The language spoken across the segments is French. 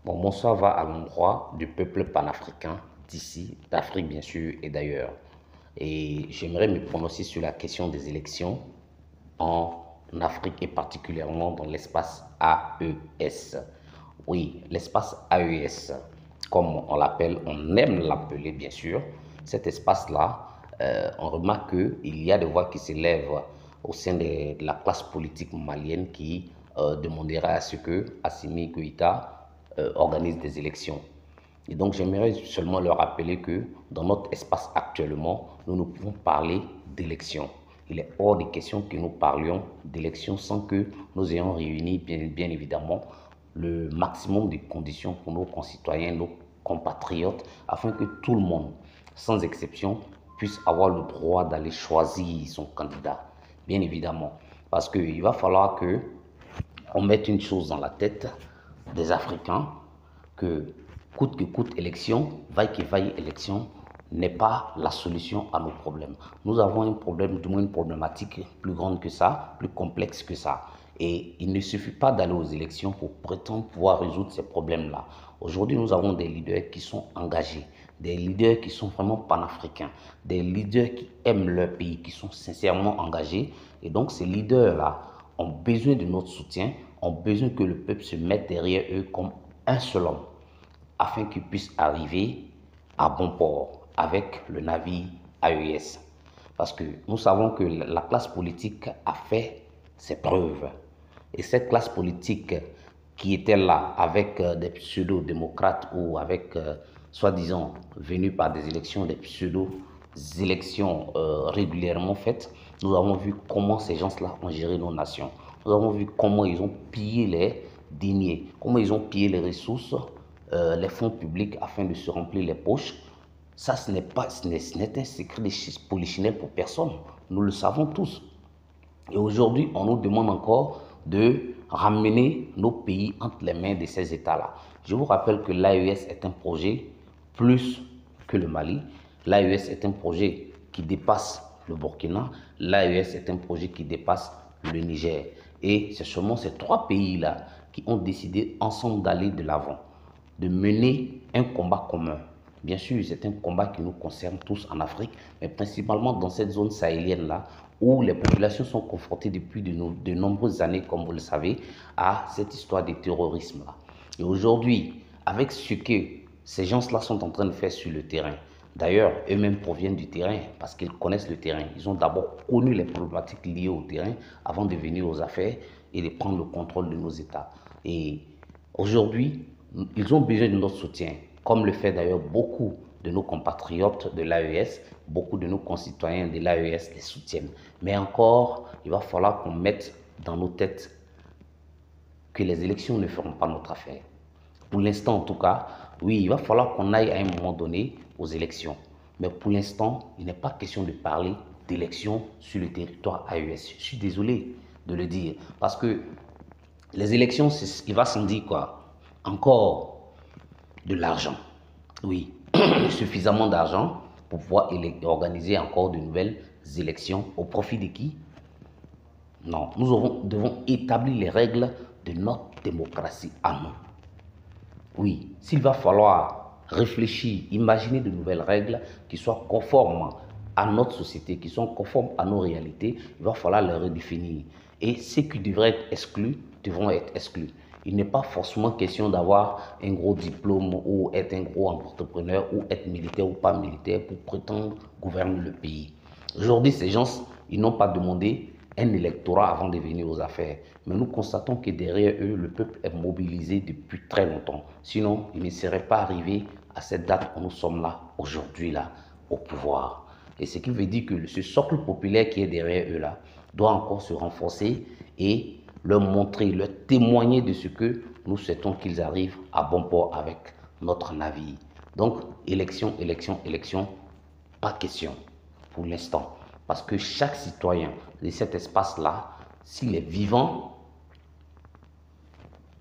Bon, mon soir va à l'endroit du peuple panafricain d'ici, d'Afrique bien sûr et d'ailleurs. Et j'aimerais me prononcer sur la question des élections en Afrique et particulièrement dans l'espace AES. Oui, l'espace AES, comme on l'appelle, on aime l'appeler bien sûr. Cet espace-là, on remarque qu'il y a des voix qui s'élèvent au sein de la classe politique malienne qui demandera à ce que Assimi Goïta organise des élections. Et donc j'aimerais seulement leur rappeler que dans notre espace actuellement, nous ne pouvons parler d'élections. Il est hors des questions que nous parlions d'élections sans que nous ayons réuni bien évidemment le maximum de conditions pour nos concitoyens, nos compatriotes, afin que tout le monde, sans exception, puisse avoir le droit d'aller choisir son candidat. Bien évidemment. Parce qu'il va falloir que on mette une chose dans la tête des Africains, que coûte élection, vaille que vaille élection, n'est pas la solution à nos problèmes. Nous avons un problème, du moins une problématique plus grande que ça, plus complexe que ça. Et il ne suffit pas d'aller aux élections pour prétendre pouvoir résoudre ces problèmes-là. Aujourd'hui, nous avons des leaders qui sont engagés, des leaders qui sont vraiment panafricains, des leaders qui aiment leur pays, qui sont sincèrement engagés. Et donc, ces leaders-là ont besoin de notre soutien, ont besoin que le peuple se mette derrière eux comme un seul homme, afin qu'ils puissent arriver à bon port avec le navire AES. Parce que nous savons que la classe politique a fait ses preuves. Et cette classe politique qui était là avec des pseudo-démocrates ou avec, soi-disant, venus par des élections, des pseudo-élections régulièrement faites, nous avons vu comment ces gens-là ont géré nos nations. Nous avons vu comment ils ont pillé les deniers, comment ils ont pillé les ressources, les fonds publics afin de se remplir les poches. Ça, ce n'est un secret de polichinelle pour personne. Nous le savons tous. Et aujourd'hui, on nous demande encore de ramener nos pays entre les mains de ces États-là. Je vous rappelle que l'AES est un projet plus que le Mali. L'AES est un projet qui dépasse le Burkina. L'AES est un projet qui dépasse le Niger. Et c'est seulement ces trois pays-là qui ont décidé ensemble d'aller de l'avant, de mener un combat commun. Bien sûr, c'est un combat qui nous concerne tous en Afrique, mais principalement dans cette zone sahélienne-là, où les populations sont confrontées depuis de nombreuses années, comme vous le savez, à cette histoire de terrorisme-là. Et aujourd'hui, avec ce que ces gens-là sont en train de faire sur le terrain, d'ailleurs, eux-mêmes proviennent du terrain parce qu'ils connaissent le terrain. Ils ont d'abord connu les problématiques liées au terrain avant de venir aux affaires et de prendre le contrôle de nos États. Et aujourd'hui, ils ont besoin de notre soutien, comme le fait d'ailleurs beaucoup de nos compatriotes de l'AES, beaucoup de nos concitoyens de l'AES les soutiennent. Mais encore, il va falloir qu'on mette dans nos têtes que les élections ne feront pas notre affaire. Pour l'instant, en tout cas, oui, il va falloir qu'on aille à un moment donné aux élections. Mais pour l'instant, il n'est pas question de parler d'élections sur le territoire AES. Je suis désolé de le dire, parce que les élections, il va s'en dire quoi? Encore de l'argent. Oui, suffisamment d'argent pour pouvoir organiser encore de nouvelles élections au profit de qui? Non, nous devons établir les règles de notre démocratie à nous. Oui, s'il va falloir réfléchir, imaginer de nouvelles règles qui soient conformes à notre société, qui sont conformes à nos réalités, il va falloir les redéfinir. Et ceux qui devraient être exclus devront être exclus. Il n'est pas forcément question d'avoir un gros diplôme ou être un gros entrepreneur ou être militaire ou pas militaire pour prétendre gouverner le pays. Aujourd'hui, ces gens, ils n'ont pas demandé un électorat avant de venir aux affaires. Mais nous constatons que derrière eux, le peuple est mobilisé depuis très longtemps. Sinon, ils ne seraient pas arrivés à cette date où nous sommes là, aujourd'hui, là, au pouvoir. Et ce qui veut dire que ce socle populaire qui est derrière eux, là, doit encore se renforcer et leur montrer, leur témoigner de ce que nous souhaitons qu'ils arrivent à bon port avec notre navire. Donc, élection, élection, élection, pas question pour l'instant. Parce que chaque citoyen de cet espace-là, s'il est vivant,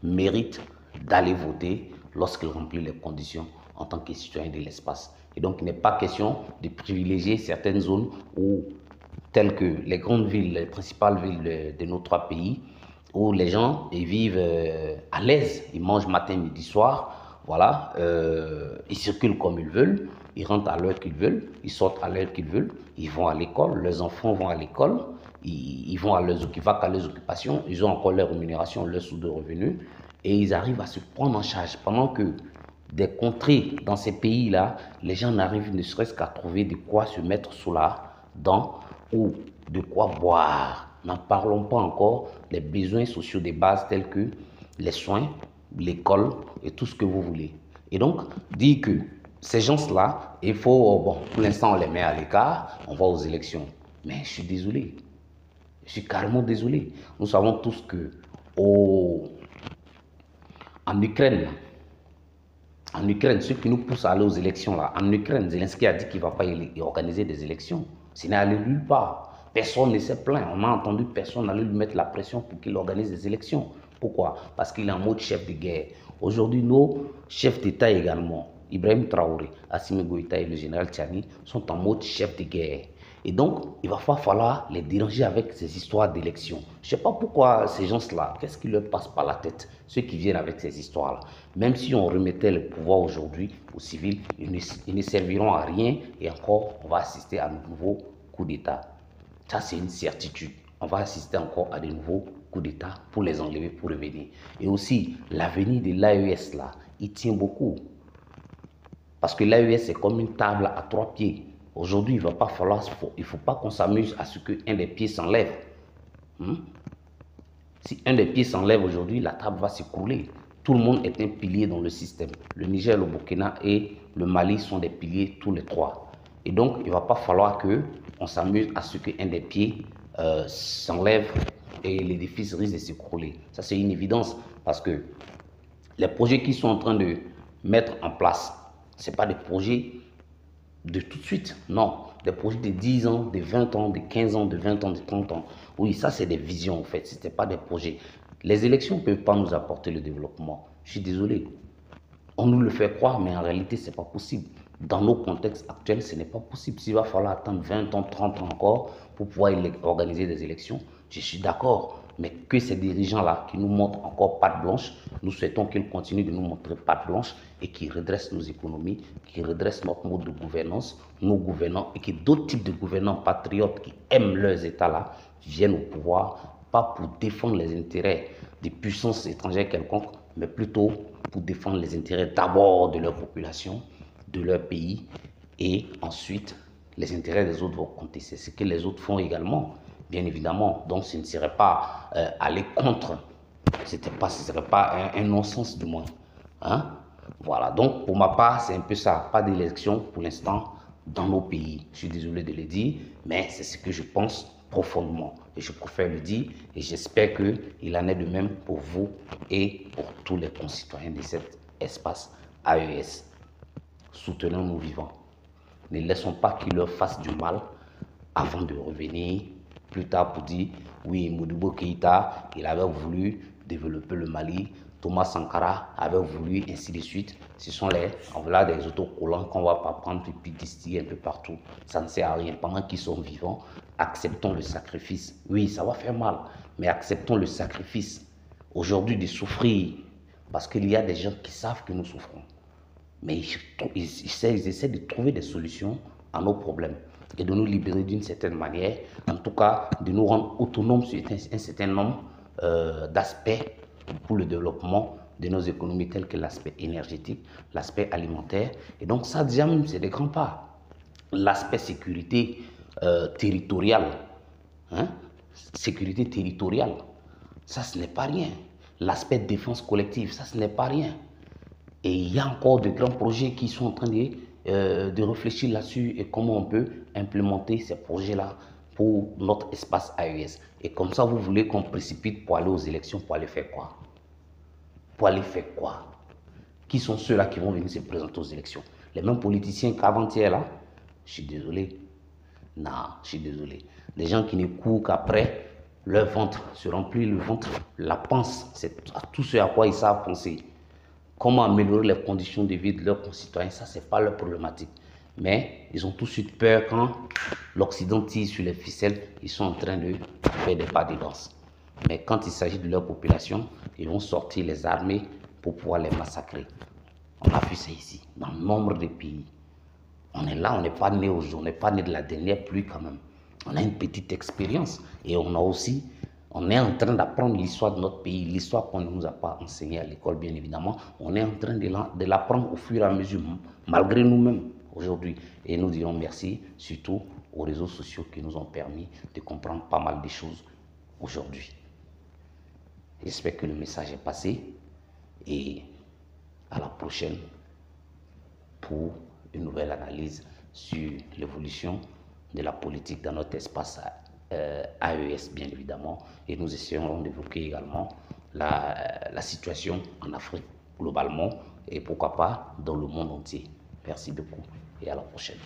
mérite d'aller voter lorsqu'il remplit les conditions en tant que citoyen de l'espace. Et donc, il n'est pas question de privilégier certaines zones où, telles que les grandes villes, les principales villes de nos trois pays, où les gens ils vivent à l'aise, ils mangent matin, midi, soir, voilà, ils circulent comme ils veulent, ils rentrent à l'heure qu'ils veulent, ils sortent à l'heure qu'ils veulent, ils vont à l'école, leurs enfants vont à l'école, ils vont à qu'à leurs occupations, ils ont encore leur rémunération, leur source de revenus, et ils arrivent à se prendre en charge pendant que des contrées dans ces pays-là, les gens n'arrivent ne serait-ce qu'à trouver de quoi se mettre sous la dent ou de quoi boire. N'en parlons pas encore des besoins sociaux de base tels que les soins, l'école et tout ce que vous voulez. Et donc, dire que ces gens-là, il faut, bon, pour l'instant on les met à l'écart, on va aux élections. Mais je suis désolé, je suis carrément désolé. Nous savons tous que en Ukraine, ce qui nous pousse à aller aux élections, là, en Ukraine, Zelensky a dit qu'il ne va pas y organiser des élections. Ce n'est allé nulle part. Personne ne s'est plaint. On a entendu personne aller lui mettre la pression pour qu'il organise des élections. Pourquoi? Parce qu'il est en mode chef de guerre. Aujourd'hui, nos chefs d'État également, Ibrahim Traoré, Assimi Goïta et le général Tchani, sont en mode chef de guerre. Et donc, il va pas falloir les déranger avec ces histoires d'élections. Je ne sais pas pourquoi ces gens-là, qu'est-ce qui leur passe par la tête, ceux qui viennent avec ces histoires-là. Même si on remettait le pouvoir aujourd'hui aux civils, ils ne serviront à rien et encore, on va assister à de nouveaux coups d'État. Ça, c'est une certitude. On va assister encore à de nouveaux coups d'État pour les enlever, pour revenir. Et aussi, l'avenir de l'AES, là, il tient beaucoup. Parce que l'AES, c'est comme une table à 3 pieds. Aujourd'hui, il ne faut pas qu'on s'amuse à ce qu'un des pieds s'enlève. Si un des pieds s'enlève aujourd'hui, la table va s'écrouler. Tout le monde est un pilier dans le système. Le Niger, le Burkina et le Mali sont des piliers tous les trois. Et donc, il ne va pas falloir qu'on s'amuse à ce qu'un des pieds s'enlève et l'édifice risque de s'écrouler. Ça, c'est une évidence parce que les projets qu'ils sont en train de mettre en place, ce n'est pas des projets de tout de suite, non. Des projets de 10 ans, de 20 ans, de 15 ans, de 20 ans, de 30 ans. Oui, ça c'est des visions en fait, ce n'était pas des projets. Les élections ne peuvent pas nous apporter le développement. Je suis désolé. On nous le fait croire, mais en réalité, ce n'est pas possible. Dans nos contextes actuels, ce n'est pas possible. S'il va falloir attendre 20 ans, 30 ans encore pour pouvoir organiser des élections, je suis d'accord. Mais que ces dirigeants-là qui nous montrent encore patte blanche, nous souhaitons qu'ils continuent de nous montrer patte blanche et qu'ils redressent nos économies, qu'ils redressent notre mode de gouvernance, nos gouvernants et que d'autres types de gouvernants patriotes qui aiment leurs États-là viennent au pouvoir, pas pour défendre les intérêts des puissances étrangères quelconques, mais plutôt pour défendre les intérêts d'abord de leur population, de leur pays et ensuite les intérêts des autres vont compter. C'est ce que les autres font également. Bien évidemment, donc ce ne serait pas aller contre, ce ne serait pas un non-sens du moins. Hein? Voilà, donc pour ma part, c'est un peu ça, pas d'élection pour l'instant dans nos pays. Je suis désolé de le dire, mais c'est ce que je pense profondément. Et je préfère le dire et j'espère qu'il en est de même pour vous et pour tous les concitoyens de cet espace AES. Soutenons nos vivants. Ne laissons pas qu'ils leur fassent du mal avant de revenir plus tard pour dire oui, Modibo Keïta, il avait voulu développer le Mali, Thomas Sankara avait voulu, ainsi de suite. Ce sont voilà des autocollants qu'on ne va pas prendre et puis distiller un peu partout. Ça ne sert à rien. Pendant qu'ils sont vivants, acceptons le sacrifice. Oui, ça va faire mal, mais acceptons le sacrifice. Aujourd'hui, de souffrir, parce qu'il y a des gens qui savent que nous souffrons. Mais ils essaient de trouver des solutions à nos problèmes et de nous libérer d'une certaine manière, en tout cas de nous rendre autonomes sur un certain nombre d'aspects pour le développement de nos économies tels que l'aspect énergétique, l'aspect alimentaire. Et donc ça déjà même c'est des grands pas. L'aspect sécurité territoriale, hein? Sécurité territoriale, ça ce n'est pas rien. L'aspect défense collective, ça ce n'est pas rien. Et il y a encore de grands projets qui sont en train de réfléchir là-dessus et comment on peut implémenter ces projets-là pour notre espace AES. Et comme ça, vous voulez qu'on précipite pour aller aux élections, pour aller faire quoi? Pour aller faire quoi? Qui sont ceux-là qui vont venir se présenter aux élections? Les mêmes politiciens qu'avant-hier là? Je suis désolé. Non, je suis désolé. Des gens qui ne courent qu'après leur ventre, se remplir le ventre, la panse, c'est tout ce à quoi ils savent penser. Comment améliorer les conditions de vie de leurs concitoyens, ça, ce n'est pas leur problématique. Mais ils ont tout de suite peur quand l'Occident tire sur les ficelles, ils sont en train de faire des pas de danse. Mais quand il s'agit de leur population, ils vont sortir les armées pour pouvoir les massacrer. On a vu ça ici, dans nombre de pays. On est là, on n'est pas né aujourd'hui, on n'est pas né de la dernière pluie quand même. On a une petite expérience et on est en train d'apprendre l'histoire de notre pays, l'histoire qu'on ne nous a pas enseignée à l'école, bien évidemment. On est en train de l'apprendre au fur et à mesure, malgré nous-mêmes aujourd'hui. Et nous dirons merci, surtout aux réseaux sociaux qui nous ont permis de comprendre pas mal de choses aujourd'hui. J'espère que le message est passé et à la prochaine pour une nouvelle analyse sur l'évolution de la politique dans notre espace AES, bien évidemment. Et nous essaierons d'évoquer également la situation en Afrique globalement et pourquoi pas dans le monde entier. Merci beaucoup et à la prochaine.